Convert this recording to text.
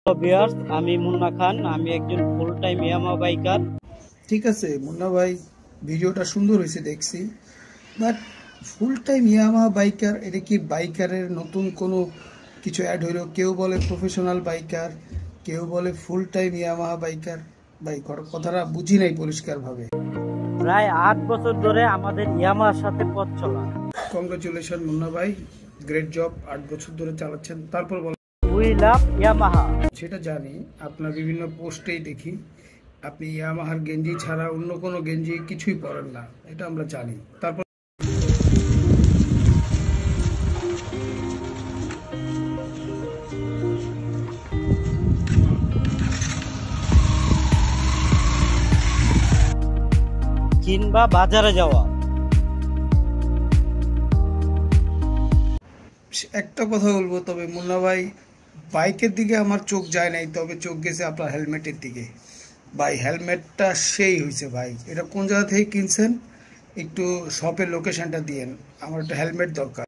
Hello viewers, আমি মুন্না খান। আমি একজন ফুল টাইম ইয়ামাহা বাইকার। ঠিক আছে মুন্না ভাই, ভিডিওটা সুন্দর হয়েছে দেখছি, but full time Yamaha biker, এটা কি বাইকারের নতুন কোনো কিছু অ্যাড হইলো? কেউ বলে প্রফেশনাল বাইকার, কেউ বলে ফুল টাইম ইয়ামাহা বাইকার। ভাই কথাটা বুঝি নাই পরিষ্কারভাবে। প্রায় 8 বছর ধরে আমাদের ইয়ামাহার সাথে পথ চলা। কংগ্রাচুলেশন মুন্না ভাই, গ্রেট জব। 8 বছর ধরে চালাচ্ছেন, তারপর বলেন। We love Yamaha. সেটা জানি, আপনার বিভিন্ন পোস্টেই দেখি আপনি ইয়ামাহার গেঞ্জি ছাড়া অন্য কোনো গেঞ্জি কিছুই পরেন না, এটা আমরা জানি। তারপর কিংবা বাজারে যাওয়া। একটা কথা বলবো, তবে মুন্না ভাই, বাইকের দিকে আমার চোখ যায় নাই, তবে চোখ গেছে আপনার হেলমেটের দিকে। ভাই হেলমেটটা সেই হয়েছে ভাই, এটা কোন জায়গা থেকে কিনছেন? একটু শপের লোকেশনটা দিয়েন, আমার একটা হেলমেট দরকার।